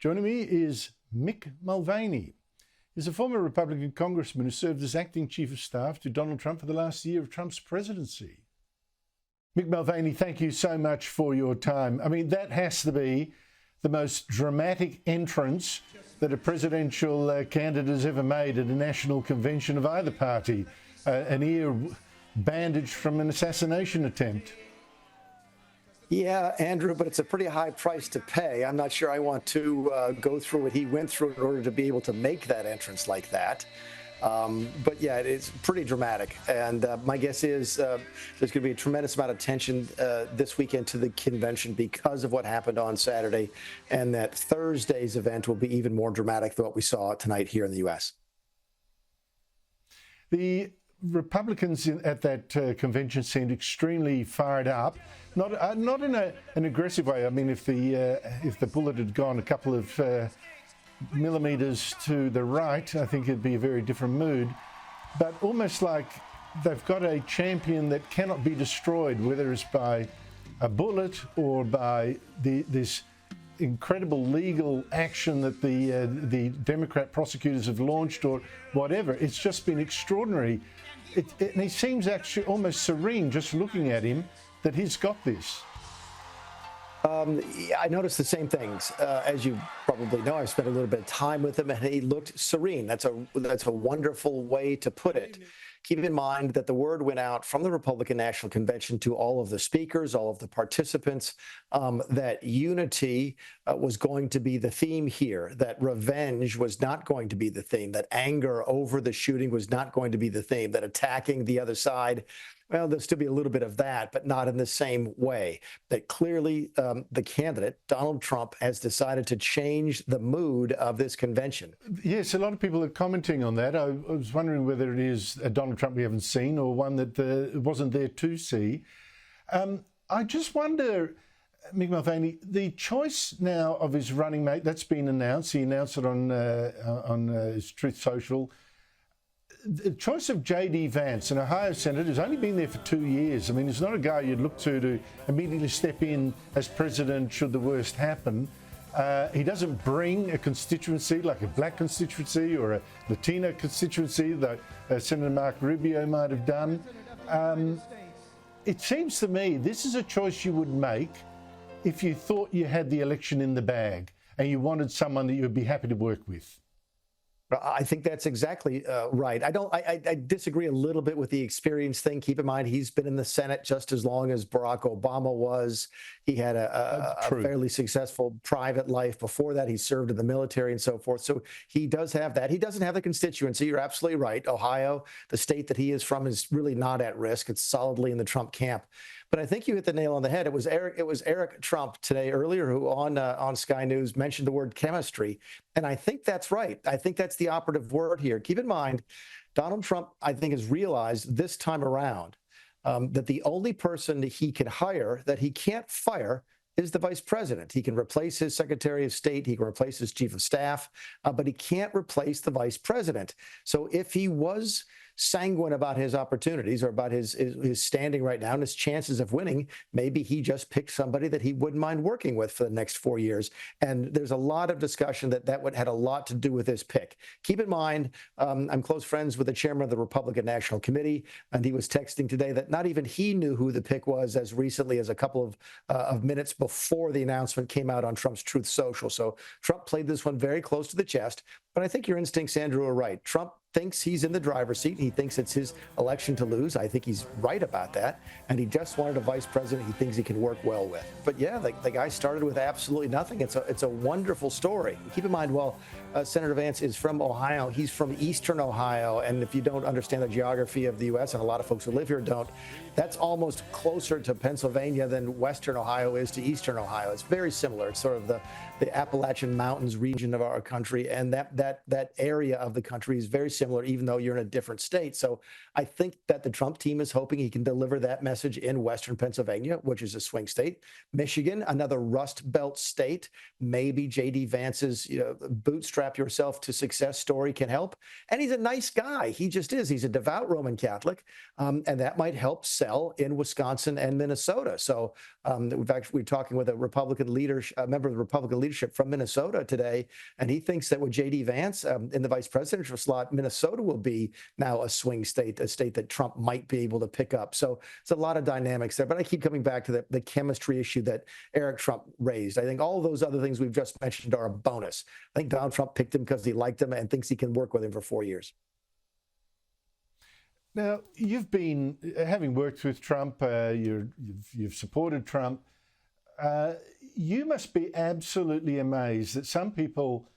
Joining me is Mick Mulvaney. He's a former Republican congressman who served as acting chief of staff to Donald Trump for the last year of Trump's presidency. Mick Mulvaney, thank you so much for your time. I mean, that has to be the most dramatic entrance that a presidential candidate has ever made at a national convention of either party. An ear bandaged from an assassination attempt. Yeah, Andrew, but it's a pretty high price to pay. I'm not sure I want to go through what he went through in order to be able to make that entrance like that. But yeah, it's pretty dramatic. And my guess is there's going to be a tremendous amount of tension this weekend to the convention because of what happened on Saturday. And that Thursday's event will be even more dramatic than what we saw tonight here in the U.S. The Republicans at that convention seemed extremely fired up, not in an aggressive way. I mean, if the bullet had gone a couple of millimeters to the right, I think it'd be a very different mood. But almost like they've got a champion that cannot be destroyed, whether it's by a bullet or by this incredible legal action that the Democrat prosecutors have launched or whatever. It's just been extraordinary. And he seems actually almost serene just looking at him that he's got this. I noticed the same things. As you probably know, I've spent a little bit of time with him, and he looked serene. That's a wonderful way to put it. Keep in mind that the word went out from the Republican National Convention to all of the speakers, all of the participants, that unity was going to be the theme here, that revenge was not going to be the theme, that anger over the shooting was not going to be the theme, that attacking the other side, well, there'll still be a little bit of that, but not in the same way. That clearly the candidate, Donald Trump, has decided to change the mood of this convention. Yes, a lot of people are commenting on that. I was wondering whether it is a Donald Trump we haven't seen or one that wasn't there to see. I just wonder, Mick Mulvaney, the choice now of his running mate, that's been announced. He announced it on his Truth Social. The choice of JD Vance, an Ohio senator who's only been there for 2 years. I mean, he's not a guy you'd look to immediately step in as president should the worst happen. He doesn't bring a constituency like a black constituency or a Latino constituency that Senator Marco Rubio might have done. It seems to me this is a choice you would make if you thought you had the election in the bag and you wanted someone that you would be happy to work with. I think that's exactly right. I disagree a little bit with the experience thing. Keep in mind, he's been in the Senate just as long as Barack Obama was. He had a fairly successful private life before that. He served in the military and so forth. So he does have that. He doesn't have the constituency. You're absolutely right. Ohio, the state that he is from, is really not at risk. It's solidly in the Trump camp. But I think you hit the nail on the head. It was Eric Trump today earlier who on Sky News mentioned the word chemistry. And I think that's right. I think that's the operative word here. Keep in mind, Donald Trump, I think, has realized this time around that the only person that he can hire that he can't fire is the vice president. He can replace his secretary of state. He can replace his chief of staff, but he can't replace the vice president. So if he was sanguine about his opportunities or about his standing right now and his chances of winning, maybe he just picked somebody that he wouldn't mind working with for the next 4 years. And there's a lot of discussion that had a lot to do with this pick. Keep in mind, I'm close friends with the chairman of the Republican National Committee, and he was texting today that not even he knew who the pick was as recently as a couple of minutes before the announcement came out on Trump's Truth Social. So Trump played this one very close to the chest. But I think your instincts, Andrew, are right. Trump thinks he's in the driver's seat. He thinks it's his election to lose. I think he's right about that. And he just wanted a vice president he thinks he can work well with. But yeah, the guy started with absolutely nothing. It's a wonderful story. Keep in mind, Senator Vance is from Ohio. He's from Eastern Ohio. And if you don't understand the geography of the U.S., and a lot of folks who live here don't, that's almost closer to Pennsylvania than Western Ohio is to Eastern Ohio. It's very similar. It's sort of the Appalachian Mountains region of our country. And that area of the country is very similar, even though you're in a different state. So I think that the Trump team is hoping he can deliver that message in Western Pennsylvania, which is a swing state. Michigan, another Rust Belt state. Maybe JD Vance's bootstrap yourself to success story can help. And he's a nice guy. He just is. He's a devout Roman Catholic. And that might help sell in Wisconsin and Minnesota. So we're talking with a member of the Republican leadership from Minnesota today, and he thinks that with JD Vance in the vice presidential slot, Minnesota will be now a swing state, a state that Trump might be able to pick up. So it's a lot of dynamics there. But I keep coming back to the chemistry issue that Eric Trump raised. I think all of those other things we've just mentioned are a bonus. I think Donald Trump picked him because he liked him and thinks he can work with him for 4 years. Now, you've been, having worked with Trump, you've supported Trump. You must be absolutely amazed that some people,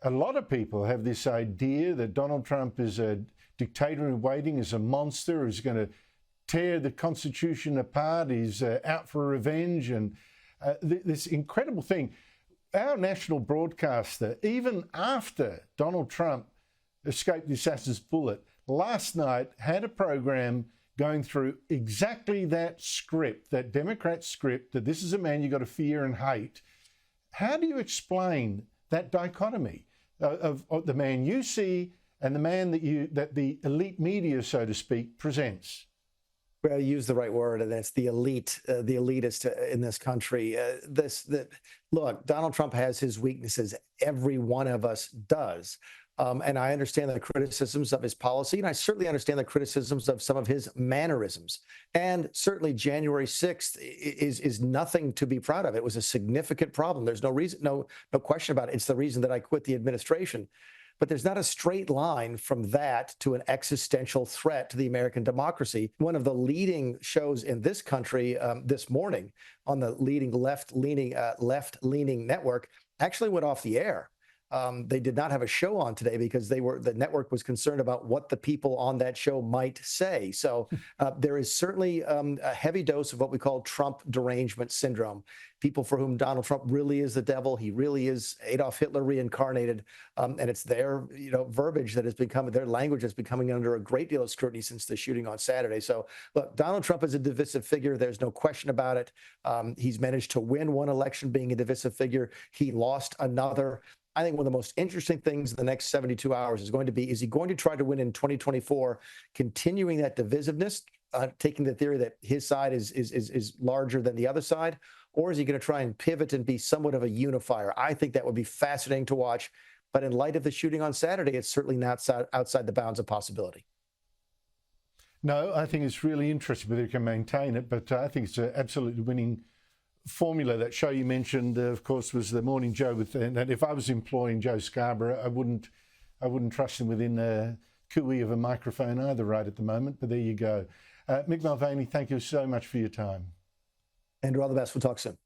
a lot of people, have this idea that Donald Trump is a dictator in waiting, is a monster, who's going to tear the Constitution apart, he's out for revenge, and this incredible thing. Our national broadcaster, even after Donald Trump escaped the assassin's bullet, last night had a program going through exactly that script, that Democrat script, that this is a man you've got to fear and hate. How do you explain that dichotomy of the man you see and the man that the elite media, so to speak, presents? Well, you use the right word, and that's the elite, the elitist in this country. Look, Donald Trump has his weaknesses. Every one of us does. And I understand the criticisms of his policy, and I certainly understand the criticisms of some of his mannerisms. And certainly January 6th is nothing to be proud of. It was a significant problem. There's no reason, no question about it. It's the reason that I quit the administration. But there's not a straight line from that to an existential threat to the American democracy. One of the leading shows in this country this morning on the leading left-leaning network actually went off the air. They did not have a show on today because the network was concerned about what the people on that show might say. So there is certainly a heavy dose of what we call Trump derangement syndrome. People for whom Donald Trump really is the devil. He really is Adolf Hitler reincarnated. And it's their verbiage that has become, their language is becoming under a great deal of scrutiny since the shooting on Saturday. So look, Donald Trump is a divisive figure. There's no question about it. He's managed to win one election being a divisive figure. He lost another. I think one of the most interesting things in the next 72 hours is going to be, is he going to try to win in 2024, continuing that divisiveness, taking the theory that his side is larger than the other side, or is he going to try and pivot and be somewhat of a unifier? I think that would be fascinating to watch. But in light of the shooting on Saturday, it's certainly not outside the bounds of possibility. No, I think it's really interesting whether he can maintain it, but I think it's an absolutely winning formula. That show you mentioned, of course, was the Morning Joe. And if I was employing Joe Scarborough, I wouldn't trust him within a cooey of a microphone either right at the moment. But there you go. Mick Mulvaney, thank you so much for your time. Andrew, all the best. We'll talk soon.